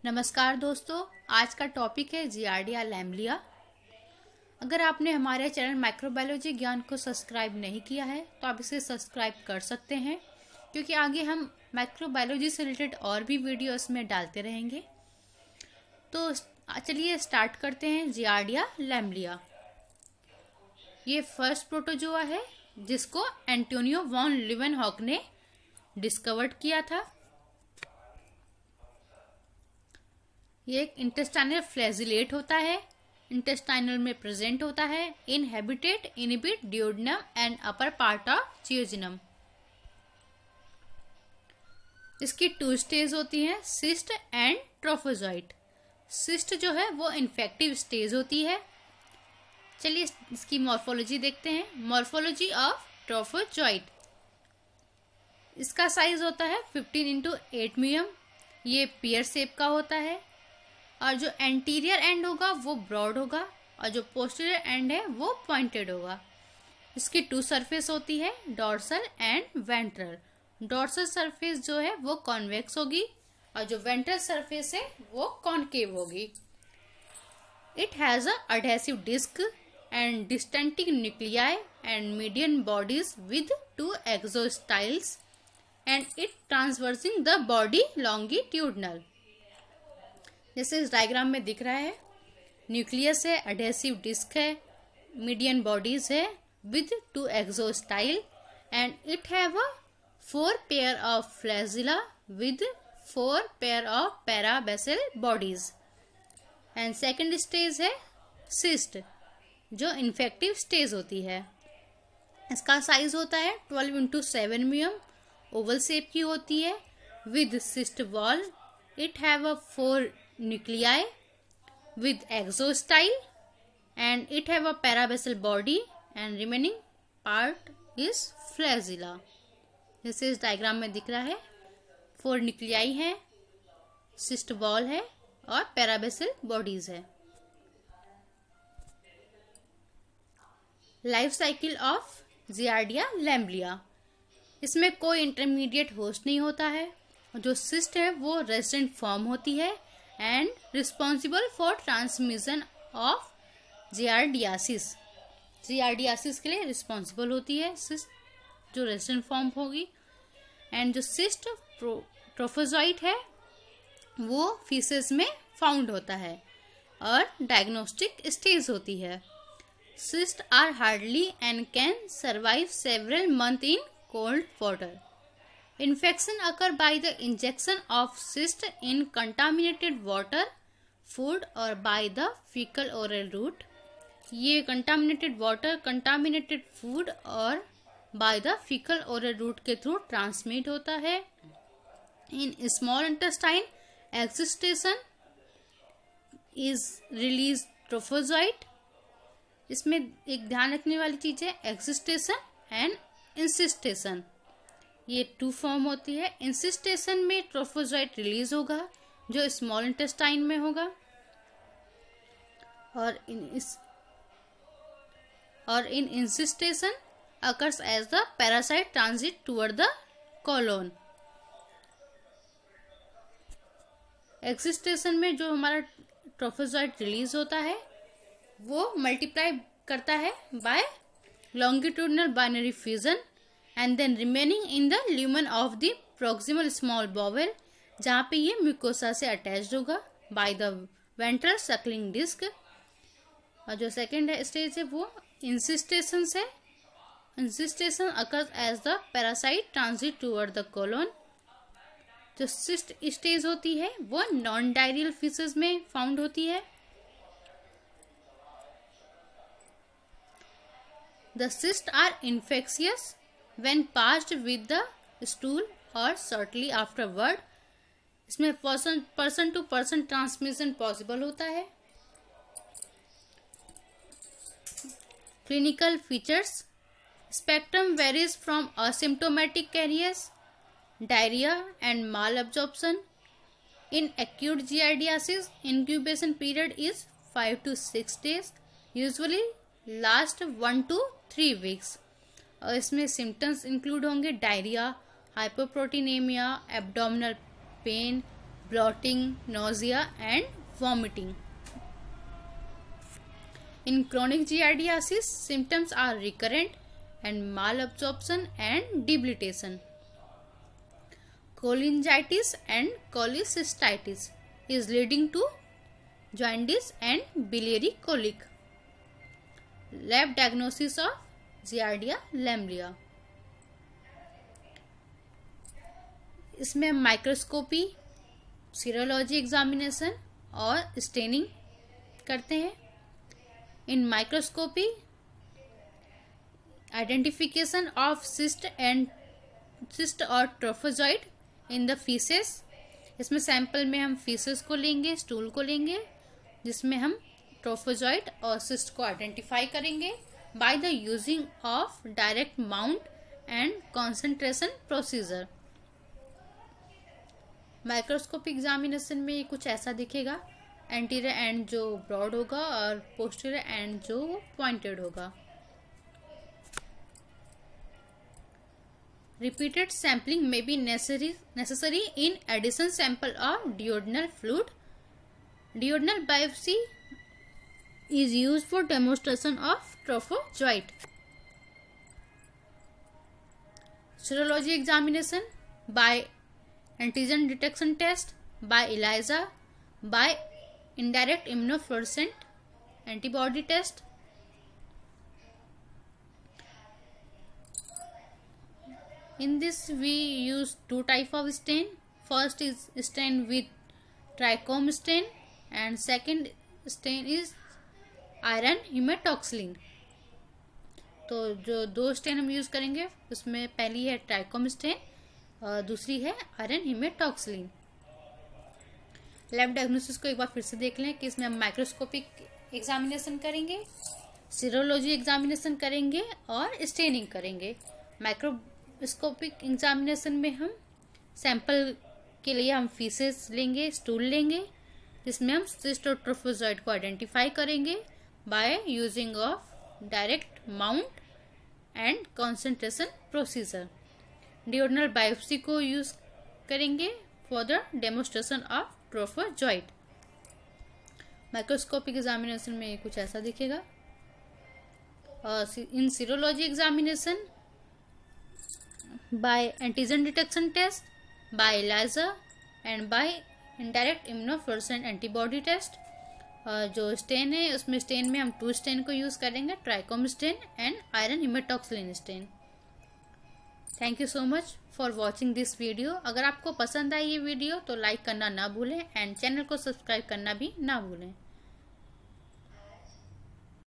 नमस्कार दोस्तों, आज का टॉपिक है जियार्डिया लैम्ब्लिया। अगर आपने हमारे चैनल माइक्रोबायोलॉजी ज्ञान को सब्सक्राइब नहीं किया है तो आप इसे सब्सक्राइब कर सकते हैं, क्योंकि आगे हम माइक्रोबायोलॉजी से रिलेटेड और भी वीडियो इसमें डालते रहेंगे। तो चलिए स्टार्ट करते हैं। जियार्डिया लैम्ब्लिया ये फर्स्ट प्रोटोजोआ है जिसको एंटोनियो वॉन लीवेनहॉक ने डिस्कवर्ड किया था। ये एक इंटेस्टाइनल फ्लैजिलेट होता है, इंटेस्टाइनल में प्रेजेंट होता है, inhabited inhibit duodenum and upper part of jejunum. इसकी 2 स्टेज होती हैं, सिस्ट एंड ट्रोफोजोइट। सिस्ट जो है वो इन्फेक्टिव स्टेज होती है। चलिए इसकी मॉर्फोलॉजी देखते हैं। मॉर्फोलॉजी ऑफ ट्रोफोजोइट, इसका साइज होता है 15x8 mm। ये पियर शेप का होता है और जो एंटीरियर एंड होगा वो ब्रॉड होगा और जो पोस्टीरियर एंड है वो पॉइंटेड होगा। इसकी 2 सरफेस होती है, dorsal and ventral. Dorsal surface जो है वो कॉन्वेक्स होगी और जो वेंट्रल सरफेस है वो कॉनकेव होगी। It has a adhesive disc and distending nuclei and median bodies with 2 axostyles and it transversing the body longitudinal. जैसे इस डायग्राम में दिख रहा है, न्यूक्लियस है, अडहेसिव डिस्क है, मीडियन बॉडीज है with 2 axostyle and it have a 4 pair of flagella with 4 pair of parabasal bodies. And second stage है सिस्ट, जो इन्फेक्टिव स्टेज होती है। इसका साइज होता है 12x7 mm, ओवल शेप की होती है with cyst wall. It have a 4 nuclei with exostyle and it have a parabasal body and remaining part is flagella। जैसे इस डायग्राम में दिख रहा है, 4 nuclei है, सिस्ट वॉल है और पैराबेसल बॉडीज है। Life cycle of giardia lamblia, इसमें कोई इंटरमीडिएट होस्ट नहीं होता है। जो सिस्ट है वो रेसिडेंट फॉर्म होती है and responsible for transmission of giardiasis. Giardiasis के लिए रिस्पॉन्सिबल होती है सिस्ट जो रेसिडेंट फॉर्म होगी। एंड जो सिस्ट ट्रोफोजोइट है वो फीसेस में फाउंड होता है और डायग्नोस्टिक स्टेज होती है। Cyst are hardly and can survive several month in cold water. Infection occur by the injection of cyst in contaminated water, food or by the fecal oral route। ये contaminated water, contaminated food और by the fecal oral route के through transmit होता है। In small intestine, excitation is release trophozoite। इसमें एक ध्यान रखने वाली चीज है excitation and incestation। ये 2 फॉर्म होती है। इंसिस्टेशन में ट्रोफोजोइट रिलीज होगा जो स्मॉल इंटेस्टाइन में होगा और in excystation occurs as the parasite transit toward the colon. Excystation में जो हमारा ट्रोफोजोइट रिलीज होता है वो मल्टीप्लाई करता है by longitudinal binary fusion and then remaining in the lumen of the proximal small bowel, जहाँ पे ये म्यूकोसा से अटैच्ड होगा by the ventral suckling disc। और जो सेकेंड स्टेज है वो इंसिस्टेशन से। इंसिस्टेशन occurs as the parasite transit toward the colon। जो सिस्ट स्टेज होती है वो नॉन डायरियल फीसेस में फाउंड होती है। The cysts are infectious when passed with the stool or shortly afterward। इसमें person to person transmission possible होता है। Clinical features, spectrum varies from asymptomatic carriers, diarrhea and malabsorption। In acute giardiasis, incubation period is 5 to 6 days, usually last 1 to 3 weeks। और इसमें symptoms include होंगे diarrhoea, hypoproteinaemia, abdominal pain, bloating, nausea, and vomiting. In chronic giardiasis, symptoms are recurrent and malabsorption and debilitation. Cholangitis and cholecystitis is leading to jaundice and biliary colic. Lab diagnosis of giardia lamblia. इसमें microscopy, serology examination और staining करते हैं. इन microscopy, identification of cyst और ट्रोफोजॉइड in the faeces. इसमें sample में हम faeces को लेंगे, स्टूल को लेंगे, जिसमें हम ट्रोफोजॉइड और सिस्ट को आइडेंटिफाई करेंगे by the using of direct mount and concentration procedure. Microscopic examination में ये कुछ ऐसा दिखेगा. एंटीरियर एंड जो ब्रॉड होगा और पोस्टीरियर एंड जो पॉइंटेड होगा. Repeated sampling may be necessary in addition sample of duodenal fluid. Duodenal biopsy is used for demonstration of trophozoite. Serology examination by antigen detection test, by ELISA, by indirect immunofluorescent antibody test. In this we use two type of stain. First is stain with trichome stain and second stain is iron hematoxylin. तो जो दो stand हम use करेंगे उसमें पहली है trichome stand और दूसरी है आयरन हिमेटॉक्सिलिन. लैब डायग्नोसिस को एक बार फिर से देख लें कि इसमें हम माइक्रोस्कोपिक एग्जामिनेशन करेंगे, सीरोलॉजी एग्जामिनेशन करेंगे और स्टेनिंग करेंगे. माइक्रोस्कोपिक एग्जामिनेशन में हम सैंपल के लिए हम फीसेस लेंगे, स्टूल लेंगे, जिसमें हम सिस्ट और ट्रोफोजॉइड को आइडेंटिफाई करेंगे by using of direct mount and concentration procedure. Duodenal biopsy को यूज करेंगे for the demonstration of trophozoite. Microscopic examination में कुछ ऐसा दिखेगा. In serology examination by antigen detection test, by ELISA and by indirect immunofluorescent antibody test. जो stain है उसमें stain में हम टू स्टेन को यूज करेंगे, trichrome stain and iron haematoxylin stain. Thank you so much for watching this video. अगर आपको पसंद आई ये वीडियो तो लाइक करना ना भूलें एंड चैनल को सब्सक्राइब करना भी ना भूलें.